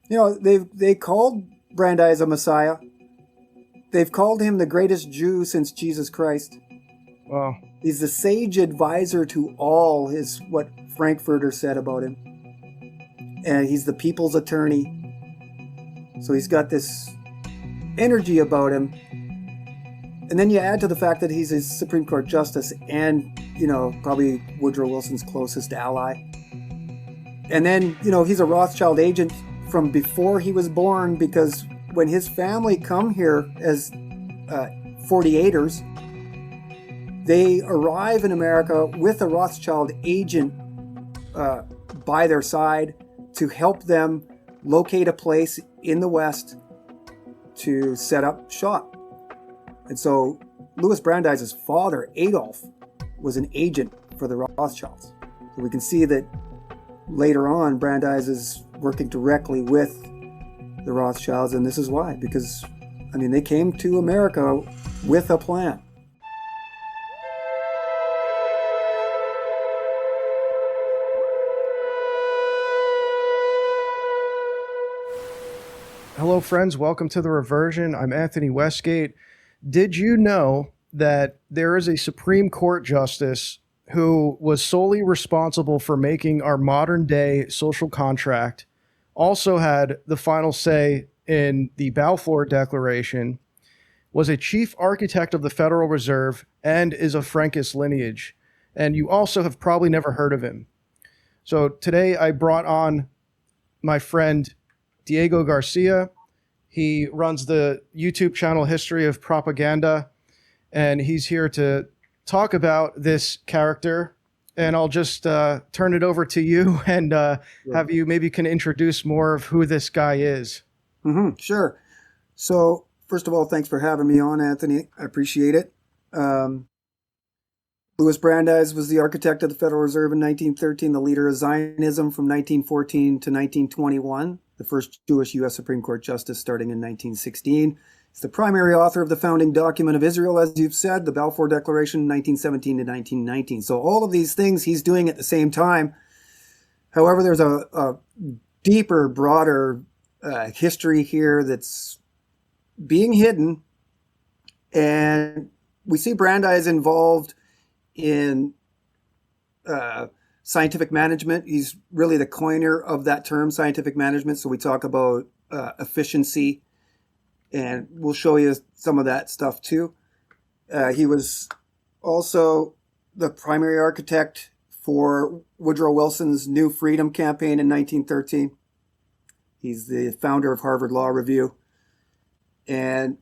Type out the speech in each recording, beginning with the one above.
They called Brandeis a Messiah. They've called him the greatest Jew since Jesus Christ. Well, He's the sage advisor to all, is what Frankfurter said about him. And he's the people's attorney. So he's got this energy about him. And then you add to the fact that he's a Supreme Court justice and, probably Woodrow Wilson's closest ally. And then, he's a Rothschild agent from before he was born, because when his family come here as 48ers, they arrive in America with a Rothschild agent by their side to help them locate a place in the West to set up shop. And so Louis Brandeis' father, Adolf, was an agent for the Rothschilds. So we can see that later on, Brandeis is working directly with the Rothschilds, and this is why. Because, they came to America with a plan. hello, friends. Welcome to the Reversion. I'm Anthony Westgate. Did you know that there is a Supreme Court justice who was solely responsible for making our modern day social contract, also had the final say in the Balfour Declaration, was a chief architect of the Federal Reserve, and is of Frankist lineage? And you also have probably never heard of him. So today I brought on my friend Diego Garcia. He runs the YouTube channel History of Propaganda, and he's here to talk about this character. And I'll just turn it over to you and have you maybe can introduce more of who this guy is. Sure. So first of all, thanks for having me on, Anthony. I appreciate it. Louis Brandeis was the architect of the Federal Reserve in 1913, the leader of Zionism from 1914 to 1921, the first Jewish U.S. Supreme Court justice starting in 1916. He's the primary author of the founding document of Israel, as you've said, the Balfour Declaration, 1917 to 1919. So all of these things he's doing at the same time. However, there's a deeper, broader history here that's being hidden. And we see Brandeis involved in scientific management. He's really the coiner of that term, scientific management. So we talk about efficiency, and we'll show you some of that stuff too. He was also the primary architect for Woodrow Wilson's New Freedom campaign in 1913. He's the founder of Harvard Law Review. And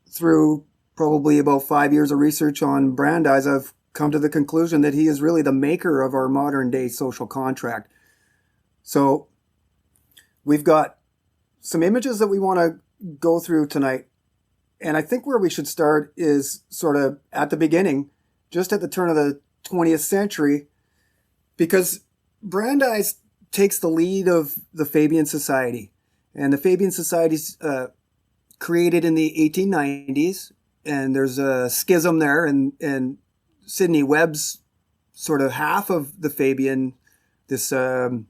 through probably about 5 years of research on Brandeis, I've come to the conclusion that he is really the maker of our modern day social contract. So we've got some images that we want to go through tonight. And I think where we should start is sort of at the beginning, just at the turn of the 20th century, because Brandeis takes the lead of the Fabian Society. And the Fabian Society's created in the 1890s, and there's a schism there, and Sidney Webb's sort of half of the Fabian, this can't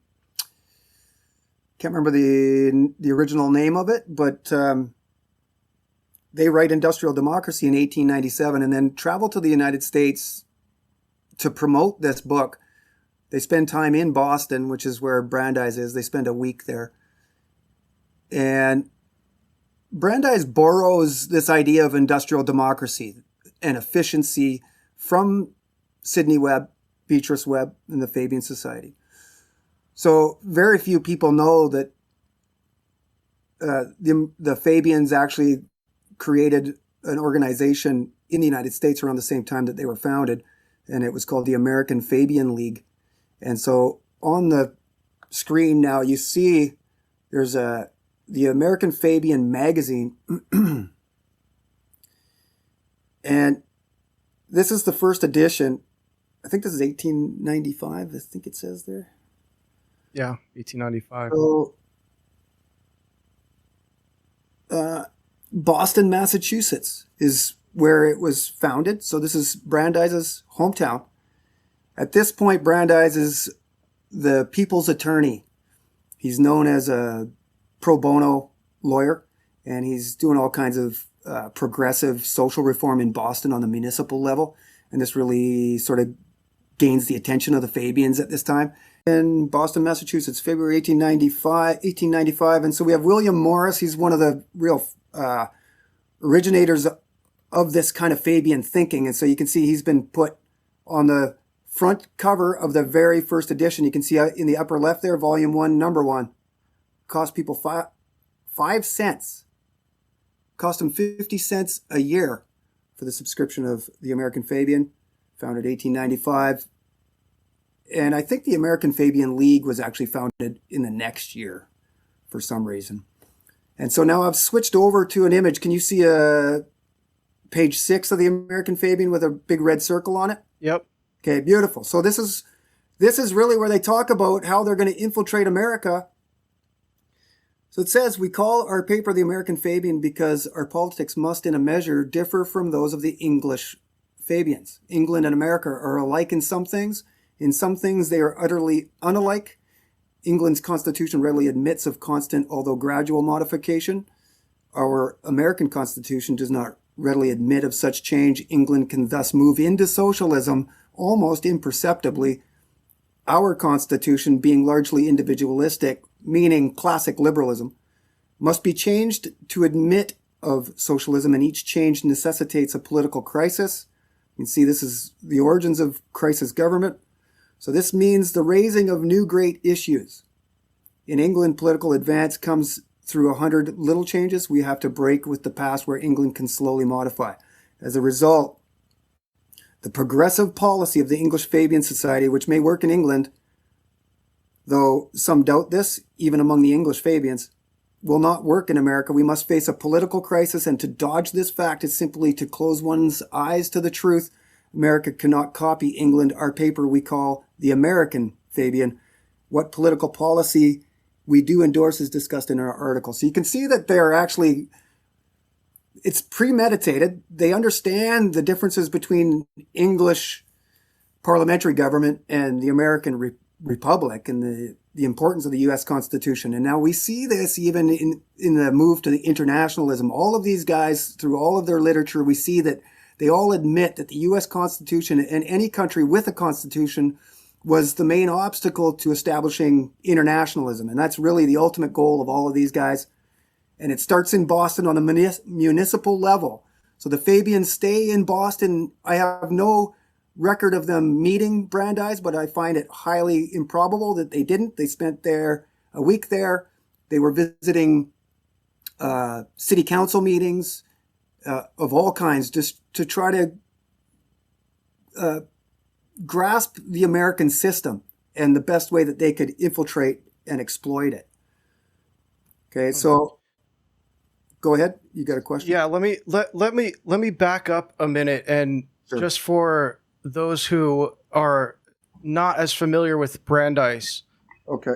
remember the original name of it, but they write Industrial Democracy in 1897 and then travel to the United States to promote this book. They spend time in Boston, which is where Brandeis is. They spend a week there. And Brandeis borrows this idea of industrial democracy and efficiency from Sidney Webb, Beatrice Webb, and the Fabian Society. So very few people know that the Fabians actually created an organization in the United States around the same time that they were founded, and it was called the American Fabian League. And so on the screen now you see there's the American Fabian magazine, and this is the first edition. I think this is 1895. I think it says there. Yeah, 1895. So, Boston, Massachusetts is where it was founded. So this is Brandeis' hometown. At this point, Brandeis is the people's attorney. He's known as a pro bono lawyer, and he's doing all kinds of progressive social reform in Boston on the municipal level. And this really sort of gains the attention of the Fabians at this time. In Boston, Massachusetts, February 1895. And so we have William Morris. He's one of the real originators of this kind of Fabian thinking. And so you can see he's been put on the front cover of the very first edition. You can see in the upper left there, volume 1, number 1. Cost people 5 cents. Cost them 50 cents a year for the subscription of the American Fabian, founded 1895. And I think the American Fabian League was actually founded in the next year for some reason. And so now I've switched over to an image. Can you see page 6 of the American Fabian with a big red circle on it? Yep. Okay, beautiful. So this is really where they talk about how they're going to infiltrate America. So it says, we call our paper the American Fabian because our politics must in a measure differ from those of the English Fabians. England and America are alike in some things. In some things, they are utterly unalike. England's constitution readily admits of constant, although gradual, modification. Our American constitution does not readily admit of such change. England can thus move into socialism almost imperceptibly. Our constitution, being largely individualistic, meaning classic liberalism, must be changed to admit of socialism, and each change necessitates a political crisis. You can see this is the origins of crisis government. So this means the raising of new great issues. In England, political advance comes through 100 little changes. We have to break with the past where England can slowly modify. As a result, the progressive policy of the English Fabian Society, which may work in England, though some doubt this, even among the English Fabians, will not work in America. We must face a political crisis, and to dodge this fact is simply to close one's eyes to the truth. America cannot copy England. Our paper we call the American Fabian. What political policy we do endorse is discussed in our article. So you can see that they're actually, it's premeditated. They understand the differences between English parliamentary government and the American Republic and the importance of the U.S. Constitution. And now we see this even in the move to the internationalism. All of these guys, through all of their literature, we see that they all admit that the U.S. Constitution and any country with a constitution was the main obstacle to establishing internationalism. And that's really the ultimate goal of all of these guys. And it starts in Boston on the municipal level. So the Fabians stay in Boston. I have no record of them meeting Brandeis, but I find it highly improbable that they didn't. They spent there a week there. They were visiting city council meetings of all kinds, just to try to grasp the American system and the best way that they could infiltrate and exploit it. Okay, so go ahead. You got a question? Yeah, let me back up a minute, and Sure. just for those who are not as familiar with Brandeis, Okay.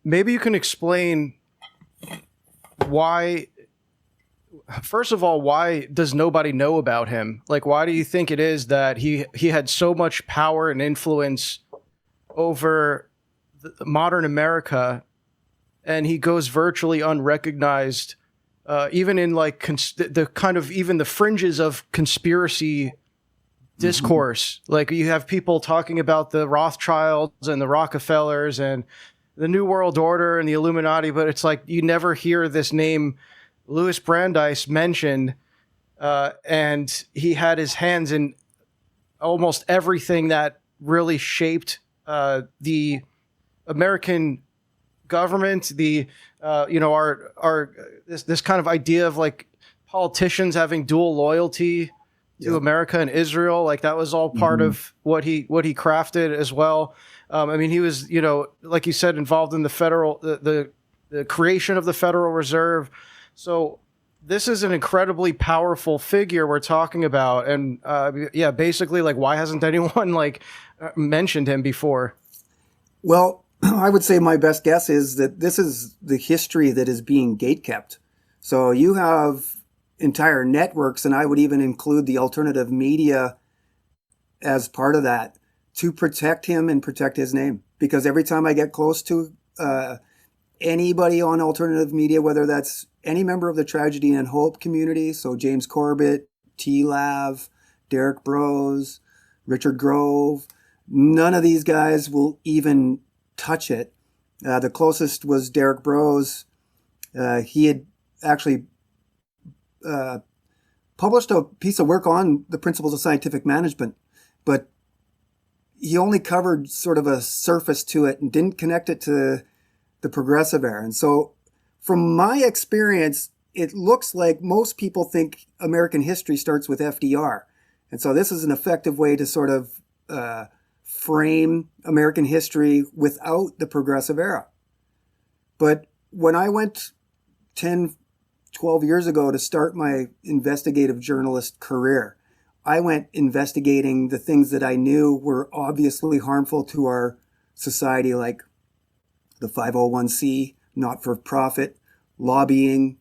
maybe you can explain why. First of all, why does nobody know about him? Like, why do you think it is that he had so much power and influence over modern America, and he goes virtually unrecognized, even in like the kind of even the fringes of conspiracy discourse? Like, you have people talking about the Rothschilds and the Rockefellers and the New World Order and the Illuminati, but it's like you never hear this name Louis Brandeis mentioned, and he had his hands in almost everything that really shaped the American government. Our this kind of idea of like politicians having dual loyalty to America and Israel, like that was all part of what he crafted as well. I mean, he was, like you said, involved in the creation of the Federal Reserve. So this is an incredibly powerful figure we're talking about. And basically, like, why hasn't anyone mentioned him before? Well, I would say my best guess is that this is the history that is being gatekept. So you have entire networks, and I would even include the alternative media as part of that, to protect him and protect his name. Because every time I get close to anybody on alternative media, whether that's any member of the Tragedy and Hope community, so James Corbett, T. Lav, Derek Brose, Richard Grove, none of these guys will even touch it. The closest was Derek Brose. He had actually published a piece of work on the principles of scientific management, but he only covered sort of a surface to it and didn't connect it to the progressive era. And so from my experience, it looks like most people think American history starts with FDR. And so this is an effective way to sort of frame American history without the progressive era. But when I went 10, 12 years ago to start my investigative journalist career, I went investigating the things that I knew were obviously harmful to our society, like the 501c, not-for-profit, lobbying,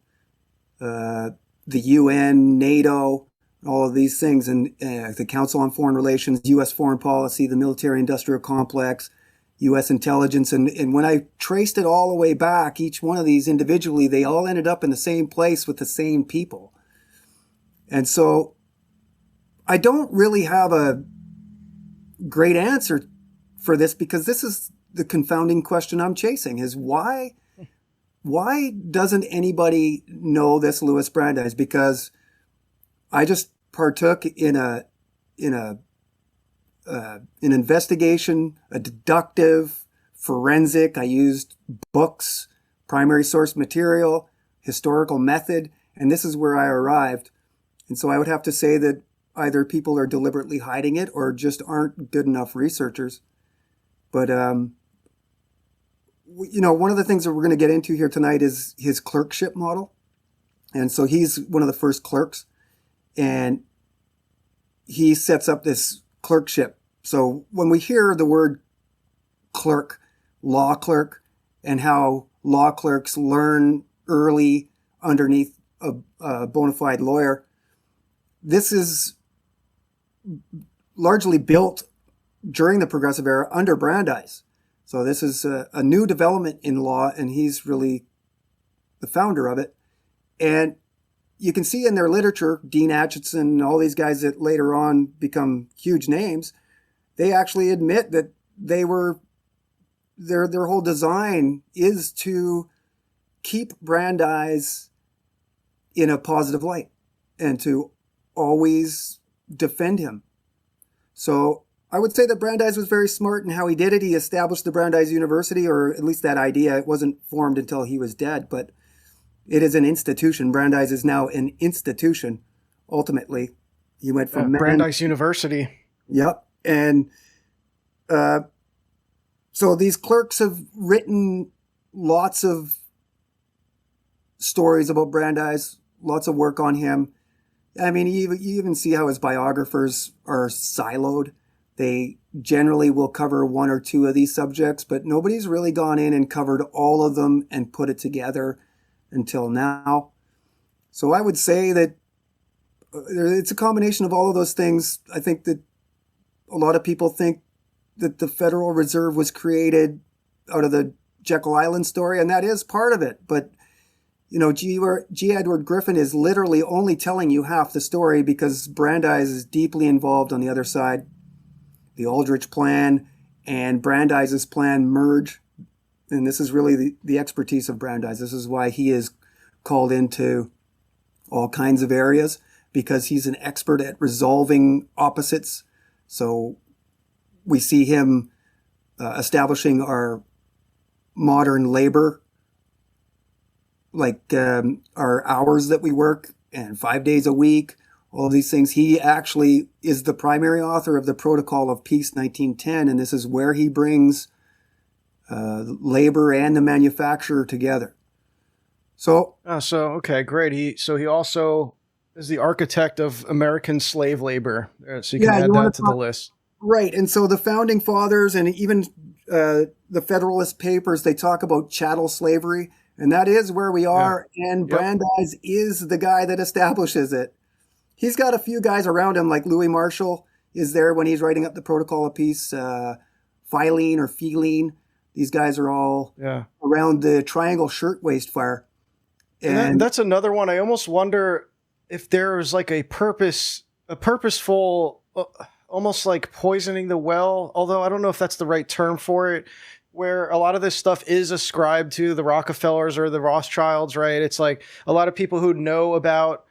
the UN, NATO, all of these things, and the Council on Foreign Relations, U.S. foreign policy, the military-industrial complex, U.S. intelligence. And when I traced it all the way back, each one of these individually, they all ended up in the same place with the same people. And so I don't really have a great answer for this, because this is the confounding question I'm chasing, is why doesn't anybody know this Louis Brandeis? Because I just partook in an investigation, a deductive, forensic. I used books, primary source material, historical method, and this is where I arrived. And so I would have to say that either people are deliberately hiding it or just aren't good enough researchers. But, one of the things that we're going to get into here tonight is his clerkship model. And so he's one of the first clerks, and he sets up this clerkship. So when we hear the word clerk, law clerk, and how law clerks learn early underneath a bona fide lawyer, this is largely built during the progressive era under Brandeis. So this is a new development in law, and he's really the founder of it. And you can see in their literature, Dean Acheson and all these guys that later on become huge names, they actually admit that their whole design is to keep Brandeis in a positive light and to always defend him. So I would say that Brandeis was very smart in how he did it. He established the Brandeis University, or at least that idea. It wasn't formed until he was dead, but it is an institution. Brandeis is now an institution, ultimately. He went from Brandeis University. Yep. And so these clerks have written lots of stories about Brandeis, lots of work on him. I mean, you even see how his biographers are siloed. They generally will cover one or two of these subjects, but nobody's really gone in and covered all of them and put it together until now. So I would say that it's a combination of all of those things. I think that a lot of people think that the Federal Reserve was created out of the Jekyll Island story, and that is part of it. But G. Edward Griffin is literally only telling you half the story, because Brandeis is deeply involved on the other side. The Aldrich Plan and Brandeis's plan merge, and this is really the expertise of Brandeis. This is why he is called into all kinds of areas, because he's an expert at resolving opposites. So we see him establishing our modern labor, like our hours that we work and 5 days a week, all of these things. He actually is the primary author of the Protocol of Peace 1910, and this is where he brings labor and the manufacturer together. So, okay, great. He also is the architect of American slave labor. So you can add that to the list. Right. And so the founding fathers and even the Federalist Papers, they talk about chattel slavery, and that is where we are. Yeah. And Brandeis is the guy that establishes it. He's got a few guys around him, like Louis Marshall is there when he's writing up the Protocol of Peace, Philene. These guys are all Yeah. around the Triangle Shirtwaist Fire. And that's another one. I almost wonder if there's like a purposeful, almost like poisoning the well, although I don't know if that's the right term for it, where a lot of this stuff is ascribed to the Rockefellers or the Rothschilds, right? It's like a lot of people who know about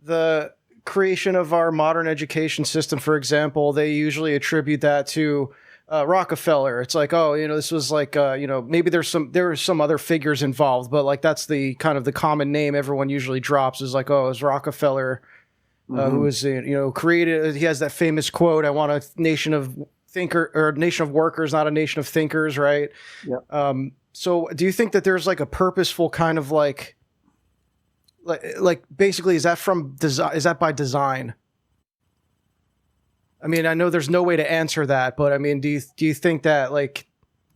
the creation of our modern education system, for example, they usually attribute that to Rockefeller. It's like, oh, this was like, maybe there are some other figures involved, but like that's the kind of the common name everyone usually drops is like, oh, it was Rockefeller, who was, created. He has that famous quote, "I want a nation of nation of workers, not a nation of thinkers," right? Yeah. So do you think that there's like a purposeful kind of like basically, is that from design? Is that by design? I mean, I know there's no way to answer that, but I mean, do you think that like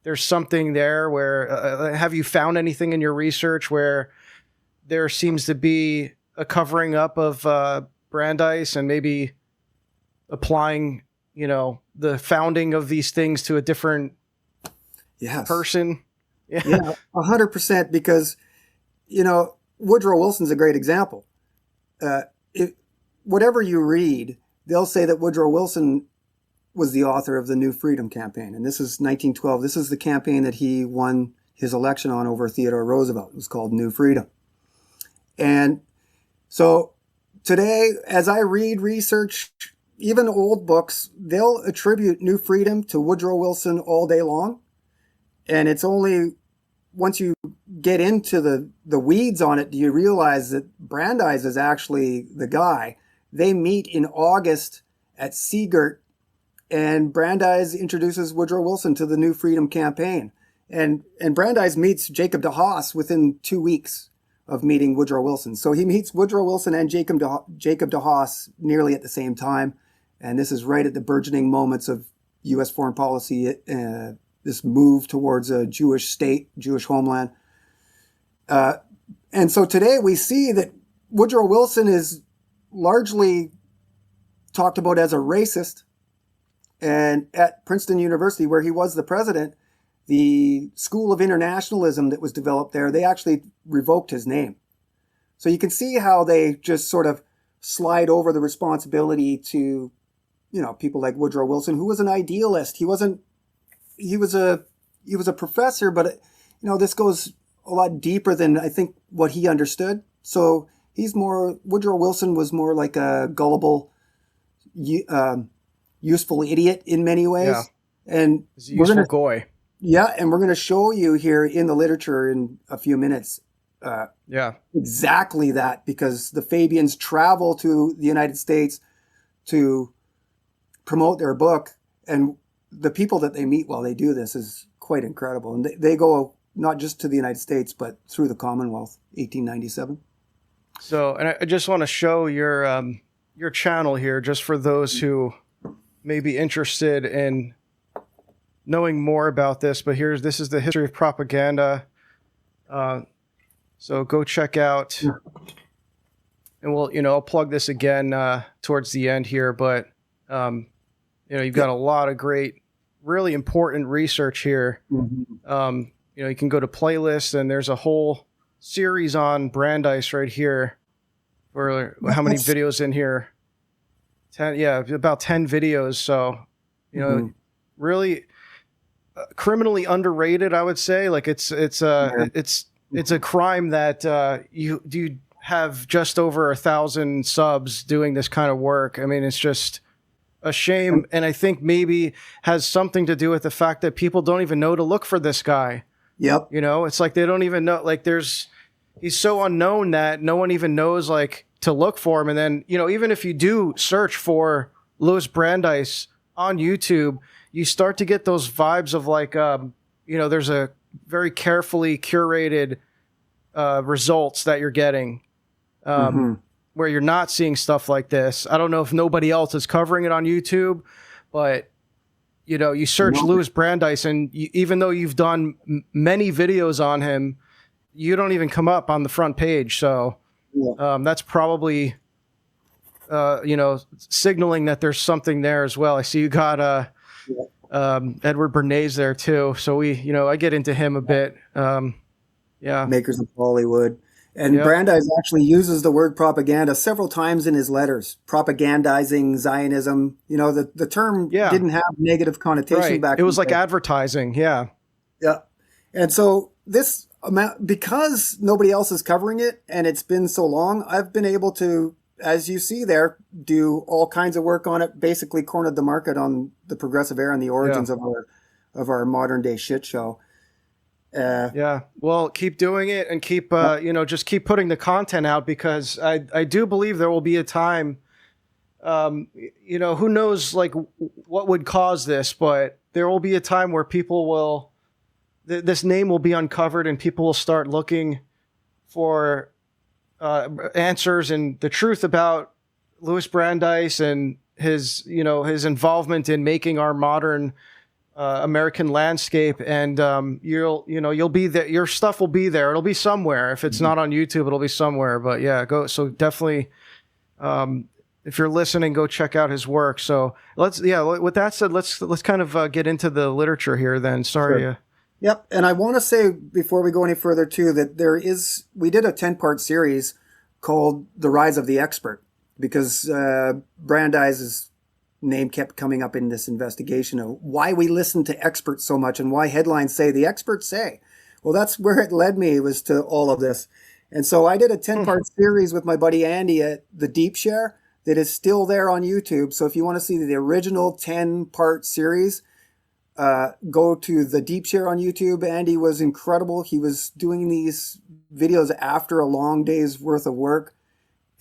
there's something there where have you found anything in your research where there seems to be a covering up of Brandeis and maybe applying, the founding of these things to a different person? Yeah, 100%, because, Woodrow Wilson's a great example. Whatever you read, they'll say that Woodrow Wilson was the author of the New Freedom campaign. And this is 1912. This is the campaign that he won his election on over Theodore Roosevelt. It was called New Freedom. And so today, as I read research, even old books, they'll attribute New Freedom to Woodrow Wilson all day long. And it's only once you get into the weeds on it, do you realize that Brandeis is actually the guy. They meet in August at Seagirt, and Brandeis introduces Woodrow Wilson to the New Freedom campaign. And Brandeis meets Jacob de Haas within 2 weeks of meeting Woodrow Wilson. So he meets Woodrow Wilson and Jacob de Haas nearly at the same time. And this is right at the burgeoning moments of U.S. foreign policy, this move towards a Jewish state, Jewish homeland. And so today we see that Woodrow Wilson is largely talked about as a racist. And at Princeton University, where he was the president, the School of Internationalism that was developed there, they actually revoked his name. So you can see how they just sort of slide over the responsibility to, people like Woodrow Wilson, who was an idealist. He was a professor, but this goes a lot deeper than I think what he understood. So Woodrow Wilson was more like a gullible, useful idiot in many ways. Yeah. And he's a useful goy. Yeah, and we're going to show you here in the literature in a few minutes exactly that, because the Fabians travel to the United States to promote their book, and the people that they meet while they do this is quite incredible. And they go not just to the United States, but through the Commonwealth, 1897. So, and I just want to show your channel here, just for those who may be interested in knowing more about this. But this is the history of propaganda. So go check out, and I'll plug this again towards the end here. But you've got a lot of great, really important research here. Mm-hmm. You can go to playlists, and there's a whole series on Brandeis right here. For how many videos in here? 10, about 10 videos. So, really criminally underrated, I would say. Like it's a crime that you have just over 1,000 subs doing this kind of work. I mean, it's just a shame, and I think maybe has something to do with the fact that people don't even know to look for this guy. Yep. It's like they don't even know. Like he's so unknown that no one even knows like to look for him. And then even if you do search for Louis Brandeis on YouTube, you start to get those vibes of like there's a very carefully curated results that you're getting. Where you're not seeing stuff like this. I don't know if nobody else is covering it on YouTube, but you search Louis Brandeis, and even though you've done many videos on him, you don't even come up on the front page. So that's probably signaling that there's something there as well. I see you got Edward Bernays there too. So I get into him a bit. Yeah. Makers of Hollywood. And Yep. Brandeis actually uses the word propaganda several times in his letters. Propagandizing Zionism. The term Yeah. didn't have negative connotation Right. back It was then. like advertising. Yeah. Yeah. And so this amount, because nobody else is covering it and it's been so long, I've been able to, as you see there, do all kinds of work on it, basically cornered the market on the progressive era and the origins of our modern day shit show. Yeah. Well, keep doing it and keep, just keep putting the content out, because I do believe there will be a time, who knows like what would cause this, but there will be a time where people will, this name will be uncovered and people will start looking for answers and the truth about Louis Brandeis and his involvement in making our modern American landscape. And you'll be there. Your stuff will be there. It'll be somewhere. If it's not on YouTube, it'll be somewhere. But yeah, so definitely, if you're listening, go check out his work. So with that said, let's kind of get into the literature here then. Sorry. Sure. Yep. And I want to say before we go any further too, that we did a 10-part series called The Rise of the Expert, because Brandeis' name kept coming up in this investigation of why we listen to experts so much and why headlines say the experts say. Well, that's where it led me, was to all of this. And so I did a 10-part series with my buddy Andy at the Deep Share that is still there on YouTube. So if you want to see the original 10-part series, go to the Deep Share on YouTube. Andy was incredible. He was doing these videos after a long day's worth of work,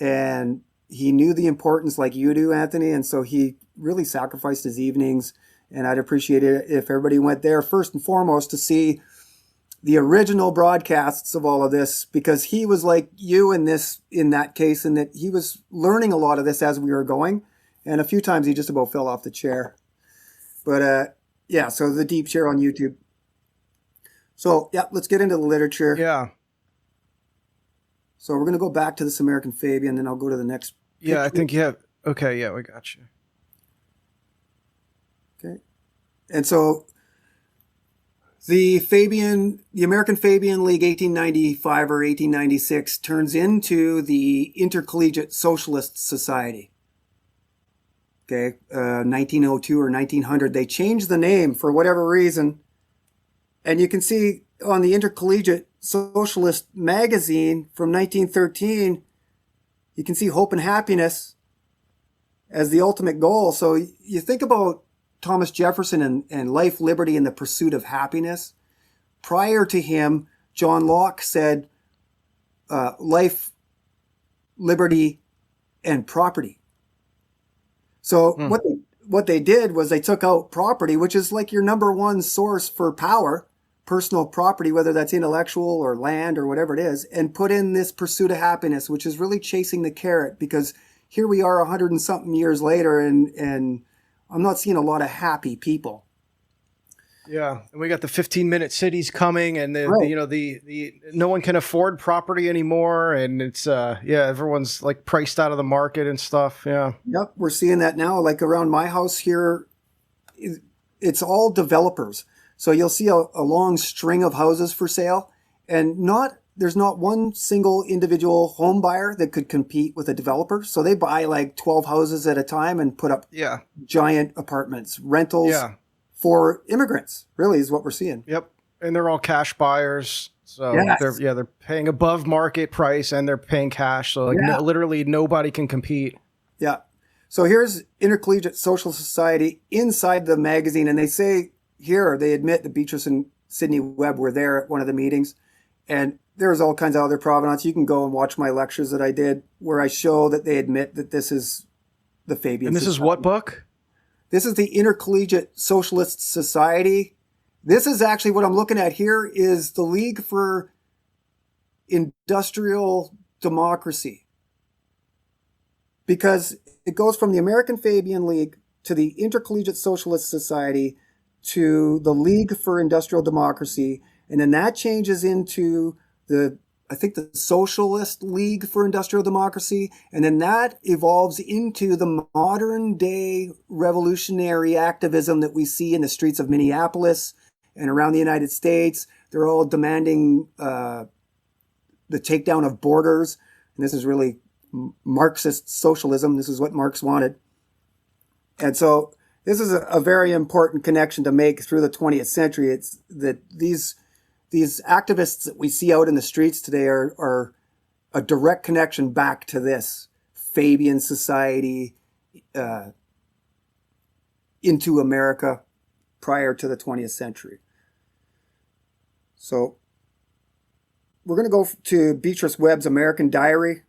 and he knew the importance like you do, Anthony. And so he really sacrificed his evenings, and I'd appreciate it if everybody went there first and foremost to see the original broadcasts of all of this, because he was like you in that case, and that he was learning a lot of this as we were going. And a few times he just about fell off the chair. But, yeah, so the Deep Share on YouTube. So, yeah, let's get into the literature. Yeah. So we're going to go back to this American Fabian, then I'll go to the next picture. Yeah, I think you have. Okay, yeah, we got you. Okay. And so the American Fabian League 1895 or 1896 turns into the Intercollegiate Socialist Society. Okay, 1902 or 1900, they changed the name for whatever reason. And you can see on the Intercollegiate Socialist magazine from 1913, you can see hope and happiness as the ultimate goal. So you think about Thomas Jefferson and life, liberty, and the pursuit of happiness. Prior to him, John Locke said life, liberty, and property. So what they did was they took out property, which is like your number one source for power, personal property, whether that's intellectual or land or whatever it is, and put in this pursuit of happiness, which is really chasing the carrot, because here we are 100 and something years later, and I'm not seeing a lot of happy people. Yeah, and we got the 15-minute cities coming, and Right. the no one can afford property anymore, and it's everyone's like priced out of the market and stuff. Yeah. Yep, we're seeing that now. Like around my house here, it's all developers. So you'll see a long string of houses for sale, and there's not one single individual home buyer that could compete with a developer. So they buy like 12 houses at a time and put up giant apartments, rentals. Yeah. For immigrants, really, is what we're seeing. Yep, and they're all cash buyers, so Yes. they're paying above market price and they're paying cash. So like literally nobody can compete. Yeah. So here's Intercollegiate Social Society inside the magazine, and they say here they admit that Beatrice and Sidney Webb were there at one of the meetings, and there's all kinds of other provenance. You can go and watch my lectures that I did where I show that they admit that this is the Fabian. And this is what book? This is the Intercollegiate Socialist Society. This is actually what I'm looking at here is the League for Industrial Democracy. Because it goes from the American Fabian League to the Intercollegiate Socialist Society to the League for Industrial Democracy. And then that changes into the I think, the Socialist League for Industrial Democracy, and then that evolves into the modern day revolutionary activism that we see in the streets of Minneapolis and around the United States. They're all demanding the takedown of borders, and this is really Marxist socialism. This is what Marx wanted. And so this is a very important connection to make through the 20th century. It's that these activists that we see out in the streets today are a direct connection back to this Fabian society into America prior to the 20th century. So we're going to go to Beatrice Webb's American Diary.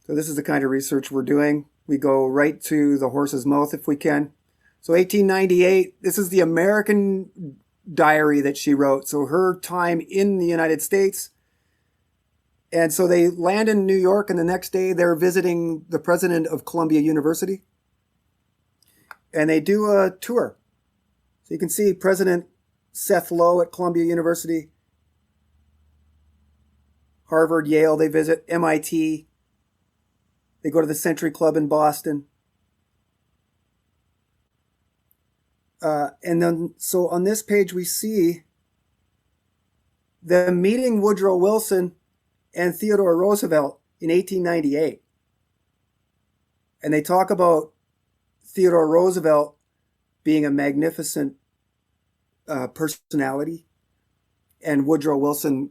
So this is the kind of research we're doing. We go right to the horse's mouth if we can. So 1898, this is the American diary that she wrote. So her time in the United States. And so they land in New York, and the next day they're visiting the president of Columbia University. And they do a tour. So you can see President Seth Low at Columbia University, Harvard, Yale, they visit, MIT. They go to the Century Club in Boston. And then, so on this page, we see them meeting Woodrow Wilson and Theodore Roosevelt in 1898. And they talk about Theodore Roosevelt being a magnificent personality, and Woodrow Wilson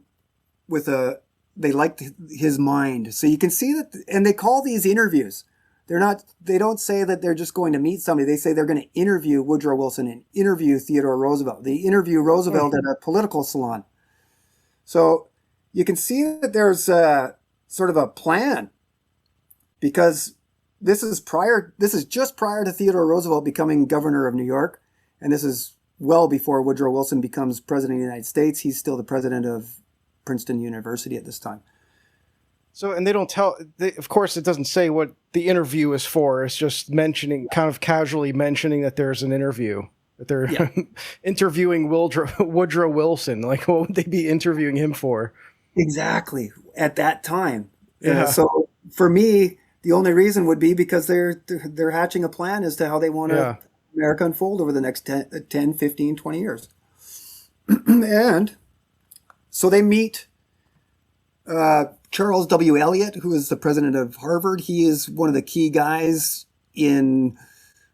they liked his mind. So you can see that, and they call these interviews. They don't say that they're just going to meet somebody. They say they're going to interview Woodrow Wilson and interview Theodore Roosevelt. They interview Roosevelt at a political salon. So you can see that there's sort of a plan, because this is just prior to Theodore Roosevelt becoming governor of New York. And this is well before Woodrow Wilson becomes president of the United States. He's still the president of Princeton University at this time. So, and they don't of course, it doesn't say what the interview is for. It's just kind of casually mentioning that there's an interview, that they're interviewing Woodrow Wilson. Like, what would they be interviewing him for? Exactly. At that time. Yeah. So for me, the only reason would be because they're hatching a plan as to how they want to America unfold over the next 10, 15, 20 years. And so they meet Charles W. Eliot, who is the president of Harvard. He is one of the key guys in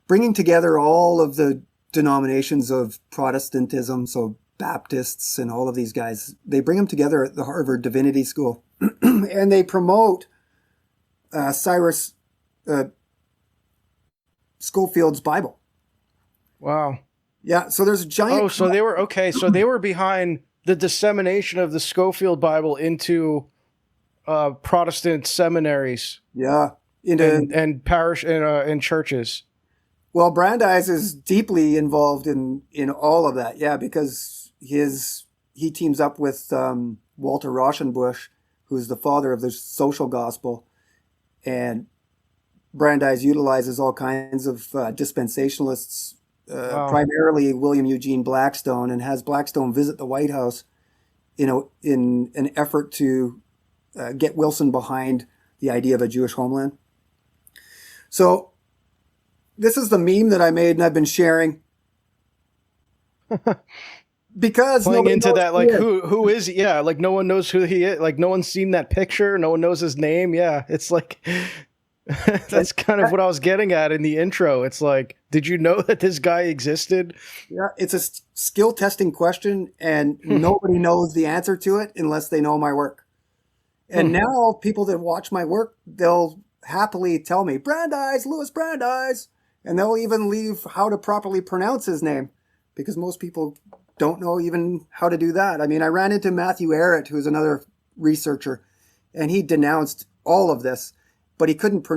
bringing together all of the denominations of Protestantism, so Baptists and all of these guys. They bring them together at the Harvard Divinity School, and they promote Cyrus Schofield's Bible. Wow. Yeah, so there's a giant... Oh, so they were, okay, so they were behind the dissemination of the Schofield Bible into Protestant seminaries. Yeah. And parish and churches. Well, Brandeis is deeply involved in all of that, yeah, because he teams up with Walter Rauschenbusch, who's the father of the social gospel, and Brandeis utilizes all kinds of dispensationalists, primarily William Eugene Blackstone, and has Blackstone visit the White House, in an effort to get Wilson behind the idea of a Jewish homeland. So this is the meme that I made and I've been sharing. Because playing into that, like, who is he? Yeah, like, no one knows who he is. Like, no one's seen that picture. No one knows his name. Yeah, it's like... That's kind of what I was getting at in the intro. It's like, did you know that this guy existed? Yeah, it's a skill testing question, and nobody knows the answer to it unless they know my work. And now people that watch my work, they'll happily tell me, Brandeis, Louis Brandeis, and they'll even leave how to properly pronounce his name, because most people don't know even how to do that. I mean, I ran into Matthew Arrett, who's another researcher, and he denounced all of this, but he couldn't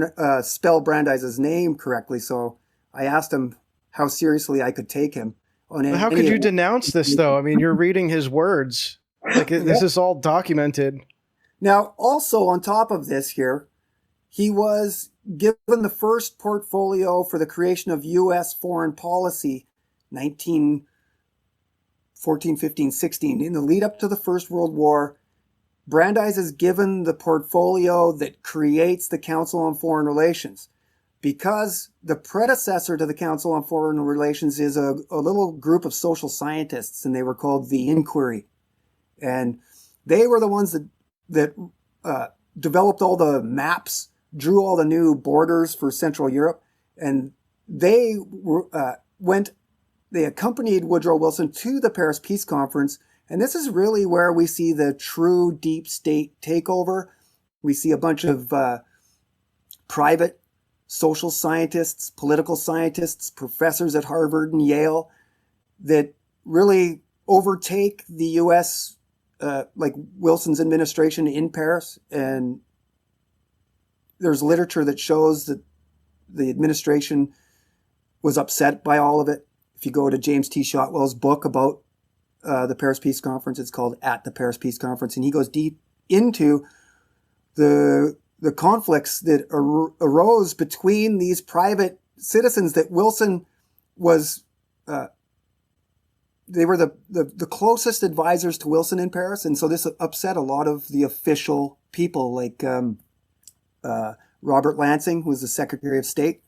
spell Brandeis's name correctly. So I asked him how seriously I could take him. How could you denounce this, though? I mean, you're reading his words. Like, this is all documented. Now, also on top of this here, he was given the first portfolio for the creation of U.S. foreign policy, 1914, 15, 16, in the lead up to the First World War. Brandeis is given the portfolio that creates the Council on Foreign Relations, because the predecessor to the Council on Foreign Relations is a little group of social scientists, and they were called the Inquiry. And they were the ones that developed all the maps, drew all the new borders for Central Europe, and they they accompanied Woodrow Wilson to the Paris Peace Conference. And this is really where we see the true deep state takeover. We see a bunch of private social scientists, political scientists, professors at Harvard and Yale that really overtake the U.S., like Wilson's administration in Paris. And there's literature that shows that the administration was upset by all of it. If you go to James T. Shotwell's book about the Paris Peace Conference, it's called At the Paris Peace Conference, and he goes deep into the conflicts that arose between these private citizens that Wilson was. They were the closest advisors to Wilson in Paris, and so this upset a lot of the official people, like Robert Lansing, who was the Secretary of State.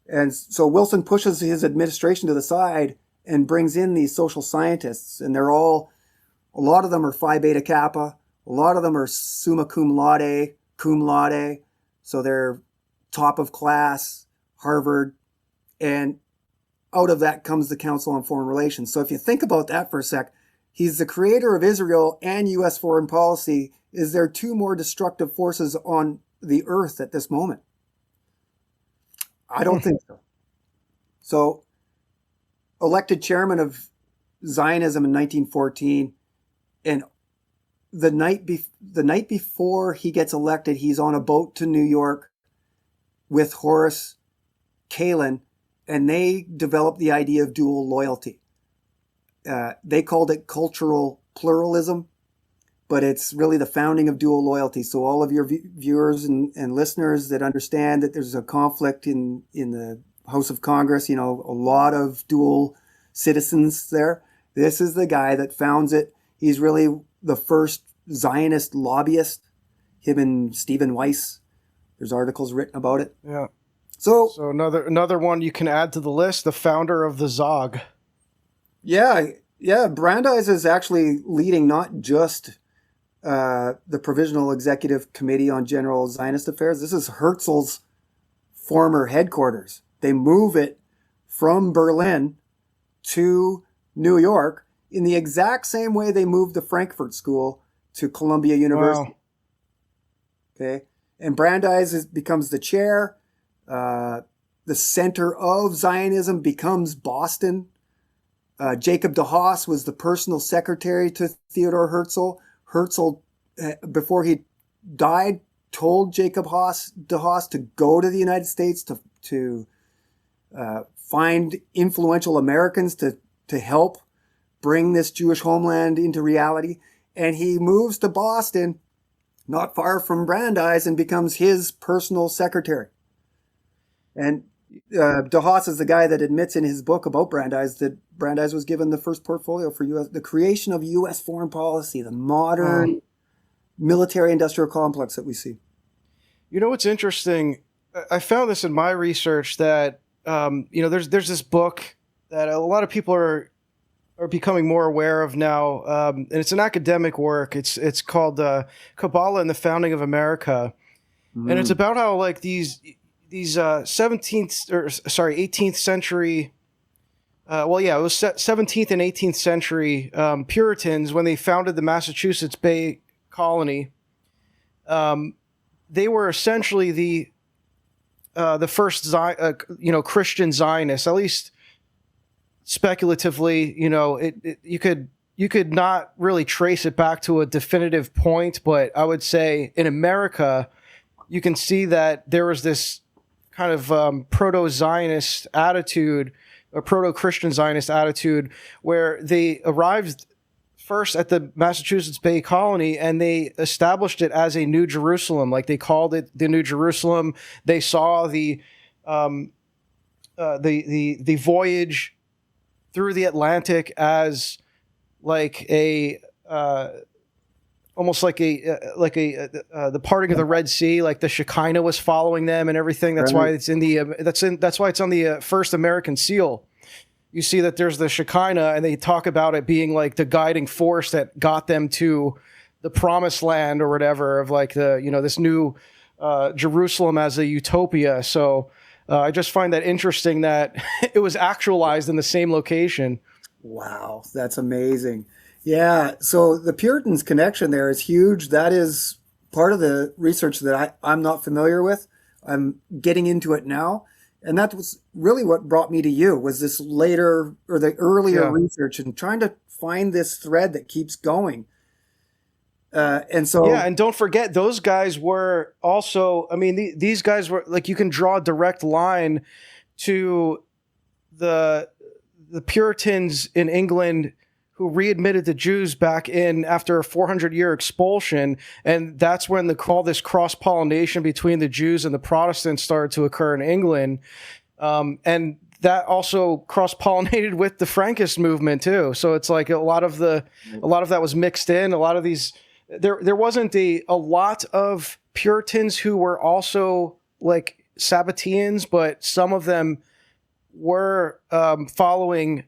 And so Wilson pushes his administration to the side and brings in these social scientists, and a lot of them are Phi Beta Kappa, a lot of them are summa cum laude, so they're top of class, Harvard, and out of that comes the Council on Foreign Relations. So if you think about that for a sec, he's the creator of Israel and U.S. foreign policy. Is there two more destructive forces on the earth at this moment? I don't think so. So, elected chairman of Zionism in 1914, and the night before he gets elected, he's on a boat to New York with Horace Kalin, and they developed the idea of dual loyalty. They called it cultural pluralism, but it's really the founding of dual loyalty. So all of your viewers and listeners that understand that there's a conflict in the House of Congress, a lot of dual citizens there. This is the guy that founds it. He's really the first Zionist lobbyist, him and Stephen Weiss. There's articles written about it. Yeah. So another one you can add to the list, the founder of the Zog. Yeah. Brandeis is actually leading not just the Provisional Executive Committee on General Zionist Affairs. This is Herzl's former headquarters. They move it from Berlin to New York in the exact same way they moved the Frankfurt School to Columbia University. Wow. Okay. And Brandeis becomes the chair. The center of Zionism becomes Boston. Jacob de Haas was the personal secretary to Theodor Herzl. Herzl, before he died, told Jacob de Haas to go to the United States to find influential Americans to help bring this Jewish homeland into reality. And he moves to Boston, not far from Brandeis, and becomes his personal secretary. And de Haas is the guy that admits in his book about Brandeis that Brandeis was given the first portfolio for the creation of U.S. foreign policy, the modern military-industrial complex that we see. You know what's interesting? I found this in my research that there's this book that a lot of people are becoming more aware of now, and it's an academic work. It's called Kabbalah and the Founding of America, and it's about how like these 18th century. It was 17th and 18th century Puritans, when they founded the Massachusetts Bay Colony. They were essentially the first Christian Zionists, at least speculatively. You could not really trace it back to a definitive point, but I would say in America, you can see that there was this kind of proto-Zionist attitude, a proto-Christian Zionist attitude, where they arrived first at the Massachusetts Bay Colony and they established it as a New Jerusalem. Like they called it the New Jerusalem. They saw the voyage through the Atlantic as like a almost like the parting of the Red Sea, like the Shekinah was following them and everything. That's why it's in the that's why it's on the first American seal. You see that there's the Shekinah, and they talk about it being like the guiding force that got them to the promised land or whatever, of like the, this new Jerusalem as a utopia. So I just find that interesting that it was actualized in the same location. Wow, that's amazing. Yeah, so the Puritans connection there is huge. That is part of the research that I'm not familiar with. I'm getting into it now. And that was really what brought me to you, was this later or the earlier research and trying to find this thread that keeps going. And don't forget, those guys were also, I mean, these guys were like, you can draw a direct line to the Puritans in England who readmitted the Jews back in after a 400-year expulsion. And that's when all this cross-pollination between the Jews and the Protestants started to occur in England. And that also cross-pollinated with the Frankist movement too. So it's like a lot of that was mixed in. A lot of these, there wasn't a lot of Puritans who were also like Sabbateans, but some of them were following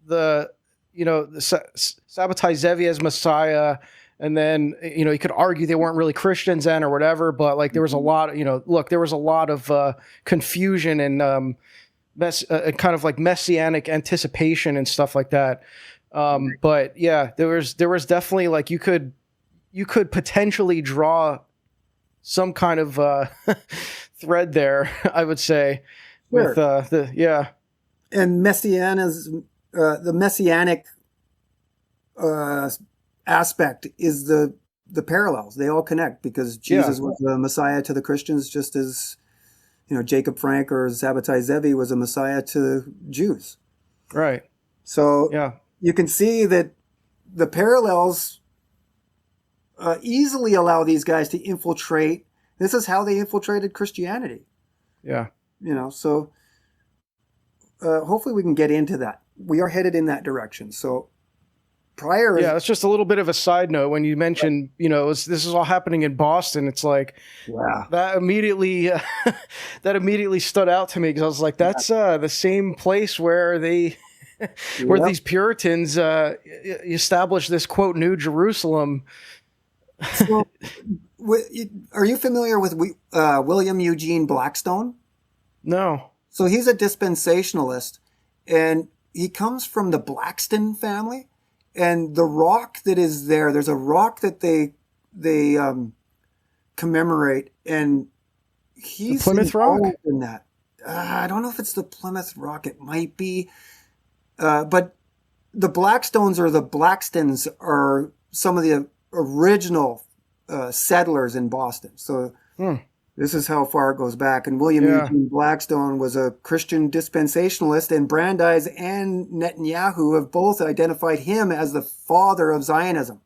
the Sabbatai Zevi as Messiah. And then, you could argue they weren't really Christians then or whatever, but like there was a lot, there was a lot of confusion and kind of like messianic anticipation and stuff like that. But yeah, there was definitely like you could potentially draw some kind of thread there, I would say, with and the messianic aspect is the parallels. They all connect because Jesus was the Messiah to the Christians, just as Jacob Frank or Sabbatai Zevi was a Messiah to Jews. Right. So you can see that the parallels easily allow these guys to infiltrate. This is how they infiltrated Christianity. Yeah. So hopefully we can get into that. We are headed in that direction. So that's just a little bit of a side note. When you mentioned, this is all happening in Boston, it's like, that immediately stood out to me, because I was like, that's the same place where they, where these Puritans established this quote New Jerusalem. So, are you familiar with William Eugene Blackstone? No. So he's a dispensationalist, and he comes from the Blackstone family. And the rock that is there's a rock that they commemorate, and he's the Plymouth Rock in that. I don't know if it's the Plymouth Rock. It might be, but the Blackstones or the Blackstons are some of the original settlers in Boston. So this is how far it goes back. And William Eugene Blackstone was a Christian dispensationalist, and Brandeis and Netanyahu have both identified him as the father of Zionism.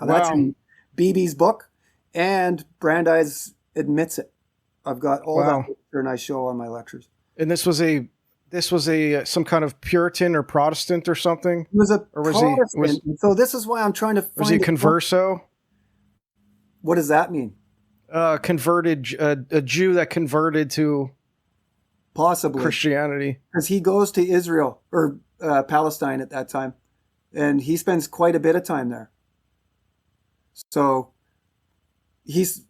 Now, that's in Beebe's book, and Brandeis admits it. I've got all that picture and I show on my lectures. And this was some kind of Puritan or Protestant or something? He was Protestant. So this is why I'm trying to find. Was he converso? What does that mean? Converted, a Jew that converted to possibly Christianity, because he goes to Israel or Palestine at that time, and he spends quite a bit of time there. So he's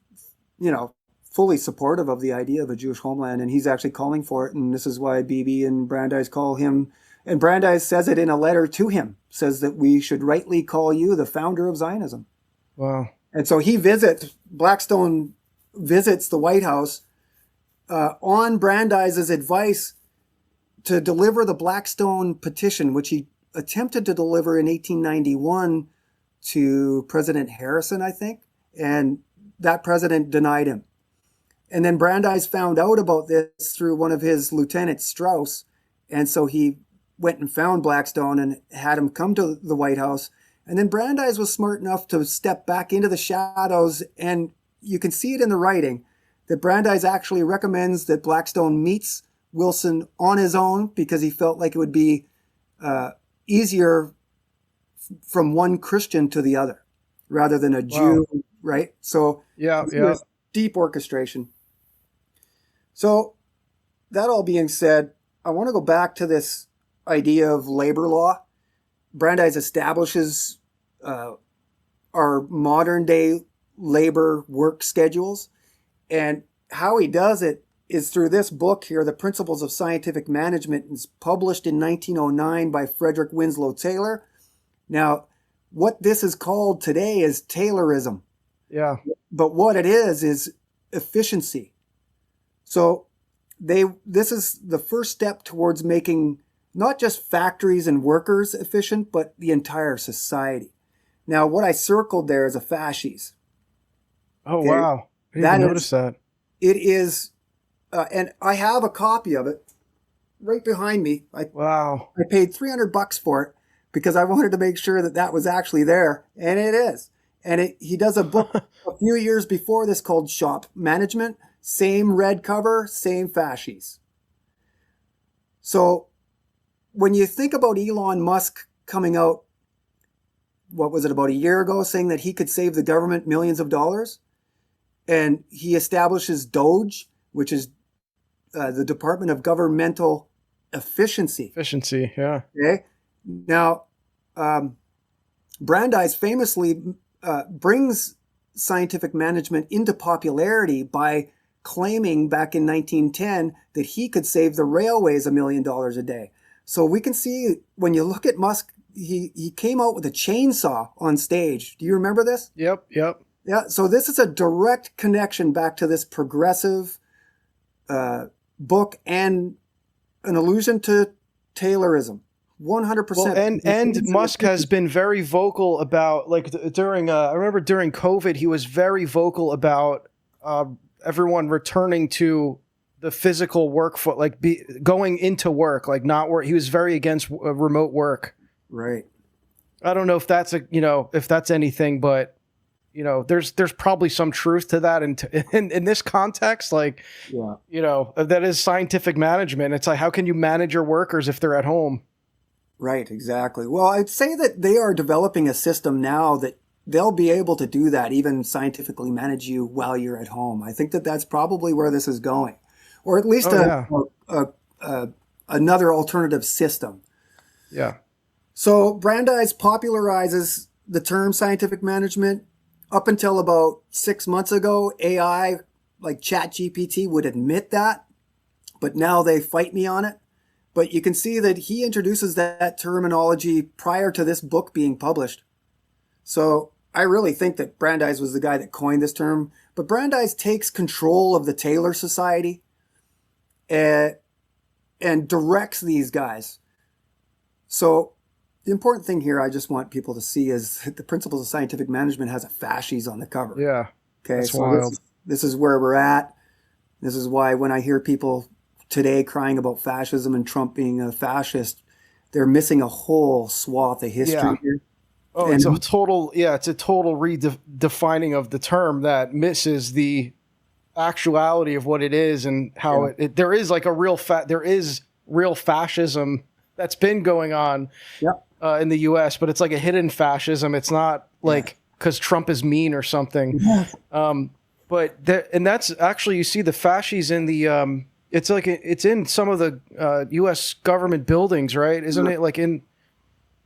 fully supportive of the idea of a Jewish homeland, and he's actually calling for it. And this is why Beebe and Brandeis call him, and Brandeis says it in a letter to him, says that we should rightly call you the founder of Zionism. Wow. And so Blackstone visits the White House on Brandeis's advice to deliver the Blackstone petition, which he attempted to deliver in 1891 to President Harrison, I think. And that president denied him. And then Brandeis found out about this through one of his lieutenants, Strauss. And so he went and found Blackstone and had him come to the White House. And then Brandeis was smart enough to step back into the shadows, and you can see it in the writing that Brandeis actually recommends that Blackstone meets Wilson on his own because he felt like it would be easier from one Christian to the other. rather than a Wow. Jew, right? So Yeah, yeah. there's deep orchestration. So that all being said, I want to go back to this idea of labor law. Brandeis establishes uh, our modern day labor work schedules. And how he does it is through this book here, The Principles of Scientific Management. It's published in 1909 by Frederick Winslow Taylor. Now, what this is called today is Taylorism. Yeah. But what it is efficiency. So this is the first step towards making not just factories and workers efficient, but the entire society. Now, what I circled there is a fasces. Oh, Okay, wow. I didn't that even is notice that. it is, and I have a copy of it right behind me. Wow. I paid $300 for it because I wanted to make sure that that was actually there, and it is. And he does a book a few years before this called Shop Management. Same red cover, same fasces. So when you think about Elon Musk coming out, what was it, about a year ago, saying that he could save the government millions of dollars, and he establishes Doge, which is the Department of Governmental Efficiency. Efficiency, yeah. Okay. Now, Brandeis famously brings scientific management into popularity by claiming back in 1910 that he could save the railways $1 million a day. So we can see when you look at Musk, he came out with a chainsaw on stage. Do you remember this? Yep, yep. Yeah. So this is a direct connection back to this progressive book and an allusion to Taylorism. 100%. Well, and Musk has been very vocal about, like, during I remember during COVID, he was very vocal about everyone returning to the physical work for, like, going into work, like not work. He was very against remote work. Right. I don't know if that's if that's anything, but there's probably some truth to that. And in this context, like, yeah, that is scientific management. It's like, how can you manage your workers if they're at home? Right, exactly. Well, I'd say that they are developing a system now that they'll be able to do that, even scientifically manage you while you're at home. I think that that's probably where this is going, or at least another alternative system. Yeah. So Brandeis popularizes the term scientific management. Up until about 6 months ago, AI like ChatGPT would admit that, but now they fight me on it. But you can see that he introduces that terminology prior to this book being published. So I really think that Brandeis was the guy that coined this term. But Brandeis takes control of the Taylor Society and directs these guys. So the important thing here I just want people to see is the Principles of Scientific Management has a fasces on the cover. Yeah. Okay, that's so wild. This is where we're at. This is why when I hear people today crying about fascism and Trump being a fascist, they're missing a whole swath of history here. Oh, it's a total redefining of the term that misses the actuality of what it is and how there is like there is real fascism that's been going on in the US, but it's like a hidden fascism. It's not like because Trump is mean or something. But that's actually, you see the fasces in the it's like it's in some of the U.S. government buildings, right? Isn't it like in?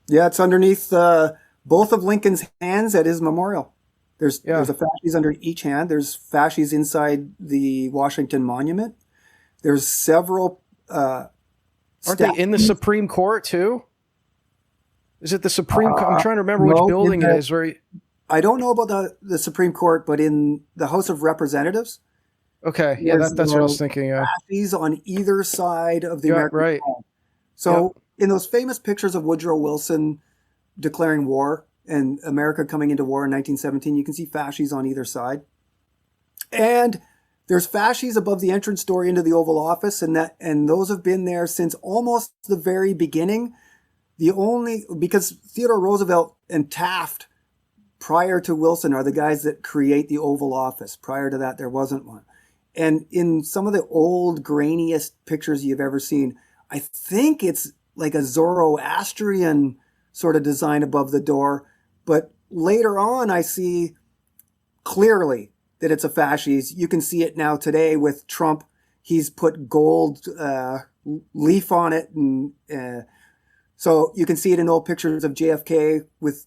Yeah, it's underneath both of Lincoln's hands at his memorial. There's a fasces under each hand. There's fasces inside the Washington Monument. There's several. Aren't they in the Supreme Court too? Is it the Supreme Court? I'm trying to remember which building it is. I don't know about the Supreme Court, but in the House of Representatives. Okay, yeah, that's what I was thinking. Yeah, fasces on either side of the American flag. So in those famous pictures of Woodrow Wilson declaring war and America coming into war in 1917, you can see fasces on either side. And there's fasces above the entrance door into the Oval Office, and those have been there since almost the very beginning. Because Theodore Roosevelt and Taft, prior to Wilson, are the guys that create the Oval Office. Prior to that, there wasn't one. And in some of the old, grainiest pictures you've ever seen, I think it's like a Zoroastrian sort of design above the door. But later on, I see clearly that it's a fascist. You can see it now today with Trump. He's put gold leaf on it, and so you can see it in old pictures of JFK with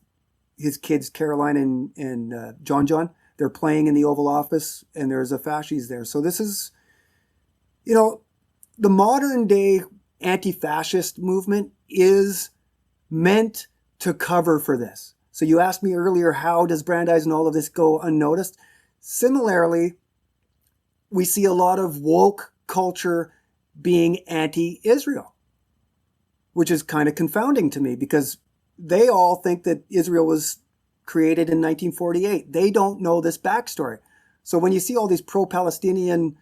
his kids, Caroline and John. They're playing in the Oval Office, and there's a fascist there. So this is, the modern day anti-fascist movement is meant to cover for this. So you asked me earlier, how does Brandeis and all of this go unnoticed? Similarly, we see a lot of woke culture being anti-Israel, which is kind of confounding to me because they all think that Israel was created in 1948. They don't know this backstory. So when you see all these pro-Palestinian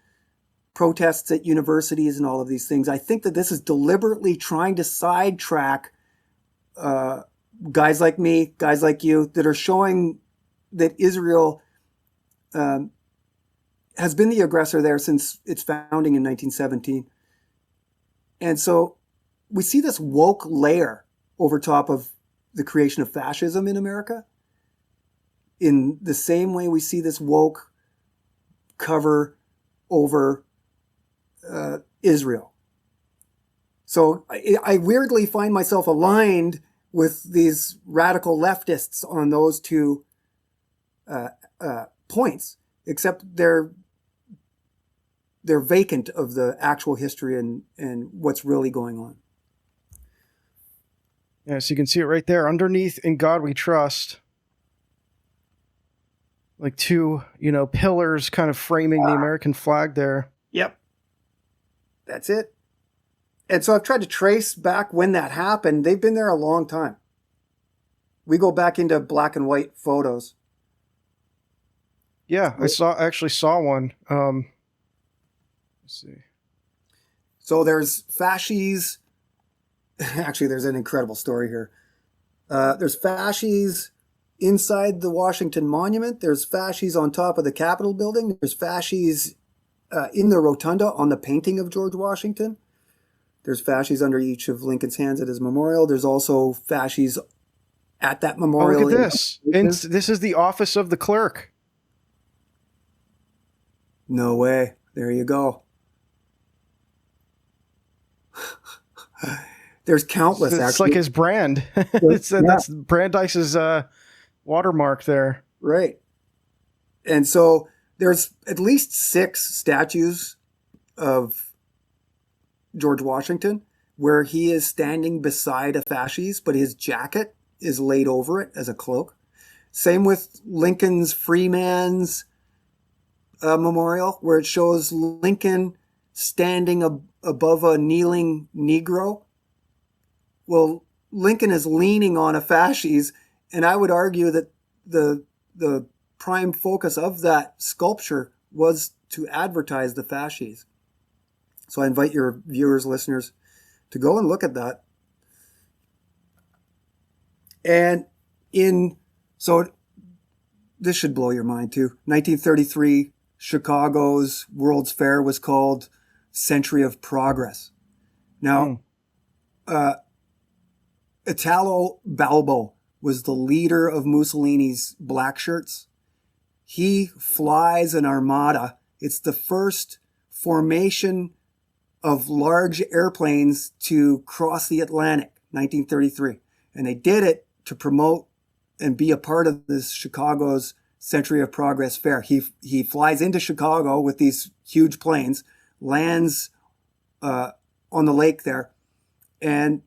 protests at universities and all of these things, I think that this is deliberately trying to sidetrack guys like me, guys like you, that are showing that Israel has been the aggressor there since its founding in 1917. And so we see this woke layer over top of the creation of fascism in America. In the same way we see this woke cover over Israel. So I weirdly find myself aligned with these radical leftists on those two points, except they're vacant of the actual history and what's really going on. Yeah, so you can see it right there underneath "In God We Trust." Like two, pillars kind of framing the American flag there. Yep. That's it. And so I've tried to trace back when that happened. They've been there a long time. We go back into black and white photos. Yeah, I actually saw one. Let's see. So there's fascies. Actually, there's an incredible story here. There's fascies inside the Washington Monument. There's fascies on top of the Capitol building. There's fascies in the rotunda on the painting of George Washington. There's fascies under each of Lincoln's hands at his memorial. There's also fascies at that memorial. Oh, look at this. And this is the office of the clerk. No way. There you go. There's countless, it's actually. Like his brand. That's Brandeis's watermark there. Right. And so there's at least 6 statues of George Washington where he is standing beside a fascist, but his jacket is laid over it as a cloak. Same with Lincoln's Freeman's memorial, where it shows Lincoln standing above a kneeling Negro. Well, Lincoln is leaning on a fascist, and I would argue that the prime focus of that sculpture was to advertise the fascists. So I invite your viewers, listeners, to go and look at that. And so this should blow your mind too. 1933, Chicago's World's Fair was called Century of Progress. Now, Italo Balbo was the leader of Mussolini's black shirts. He flies an armada. It's the first formation of large airplanes to cross the Atlantic, 1933. And they did it to promote and be a part of this Chicago's Century of Progress Fair. He flies into Chicago with these huge planes, lands on the lake there, and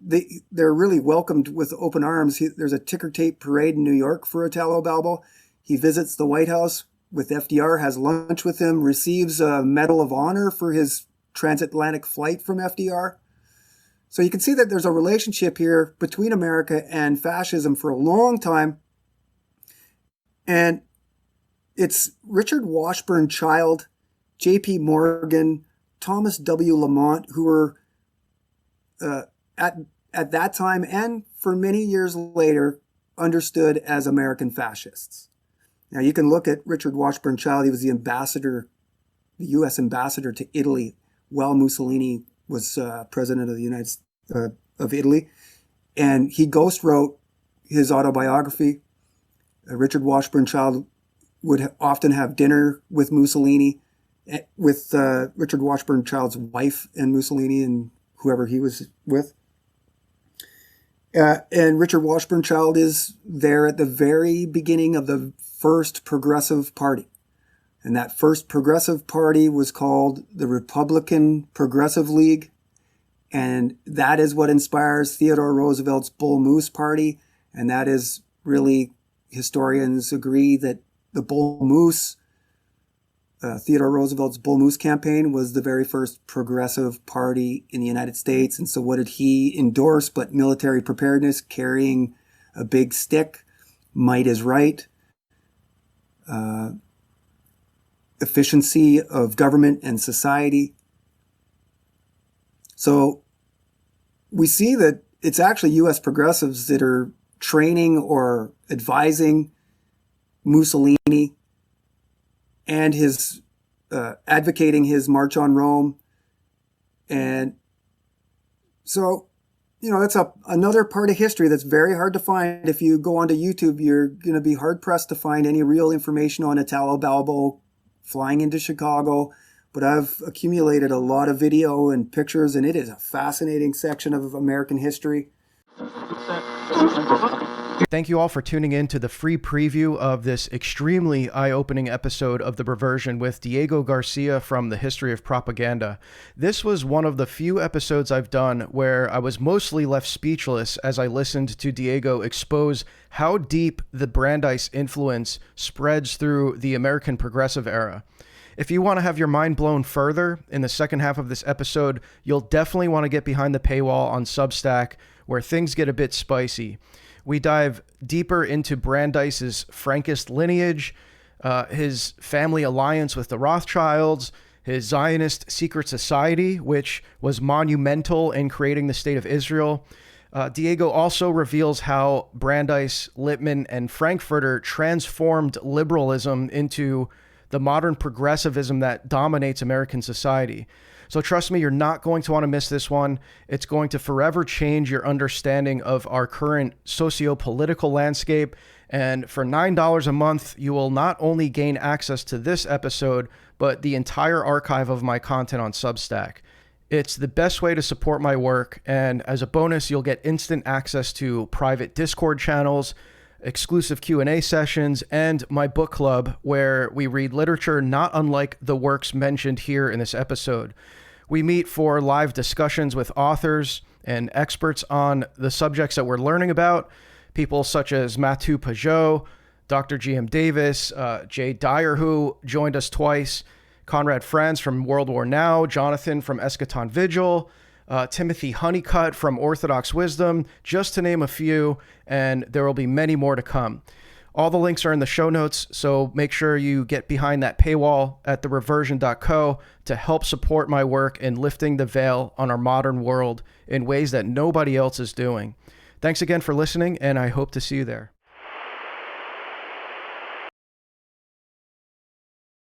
they're really welcomed with open arms. There's a ticker tape parade in New York for Italo Balbo. He visits the White House with FDR, has lunch with him, receives a Medal of Honor for his transatlantic flight from FDR. So you can see that there's a relationship here between America and fascism for a long time. And it's Richard Washburn Child, J.P. Morgan, Thomas W. Lamont, who were at that time and for many years later understood as American fascists. Now you can look at Richard Washburn Child. He was the U.S. ambassador to Italy while Mussolini was president of the of Italy, and he ghost wrote his autobiography. Richard Washburn-Child would often have dinner with Mussolini, with Richard Washburn-Child's wife and Mussolini and whoever he was with. And Richard Washburn-Child is there at the very beginning of the first Progressive Party. And that first Progressive Party was called the Republican Progressive League. And that is what inspires Theodore Roosevelt's Bull Moose Party. And that is really, historians agree that the Bull Moose, Theodore Roosevelt's Bull Moose campaign was the very first progressive party in the United States. And so what did he endorse but military preparedness, carrying a big stick, might is right, efficiency of government and society. So we see that it's actually U.S. progressives that are training or advising Mussolini and his advocating his March on Rome. And so, that's another part of history that's very hard to find. If you go onto YouTube, you're going to be hard-pressed to find any real information on Italo Balbo flying into Chicago. But I've accumulated a lot of video and pictures, and it is a fascinating section of American history. Thank you all for tuning in to the free preview of this extremely eye-opening episode of The Reversion with Diego Garcia from The History of Propaganda. This was one of the few episodes I've done where I was mostly left speechless as I listened to Diego expose how deep the Brandeis influence spreads through the American progressive era. If you want to have your mind blown further in the second half of this episode, you'll definitely want to get behind the paywall on Substack, where things get a bit spicy. We dive deeper into Brandeis's Frankist lineage, his family alliance with the Rothschilds, his Zionist secret society, which was monumental in creating the State of Israel. Diego also reveals how Brandeis, Lippmann, and Frankfurter transformed liberalism into the modern progressivism that dominates American society. So trust me, you're not going to want to miss this one. It's going to forever change your understanding of our current socio-political landscape. And for $9 a month, you will not only gain access to this episode, but the entire archive of my content on Substack. It's the best way to support my work. And as a bonus, you'll get instant access to private Discord channels, exclusive Q&A sessions, and my book club, where we read literature not unlike the works mentioned here in this episode. We meet for live discussions with authors and experts on the subjects that we're learning about, people such as Mathieu Pajot, Dr. G.M. Davis, Jay Dyer, who joined us twice, Conrad Franz from World War Now, Jonathan from Eschaton Vigil, Timothy Honeycutt from Orthodox Wisdom, just to name a few, and there will be many more to come. All the links are in the show notes, so make sure you get behind that paywall at thereversion.co to help support my work in lifting the veil on our modern world in ways that nobody else is doing. Thanks again for listening, and I hope to see you there.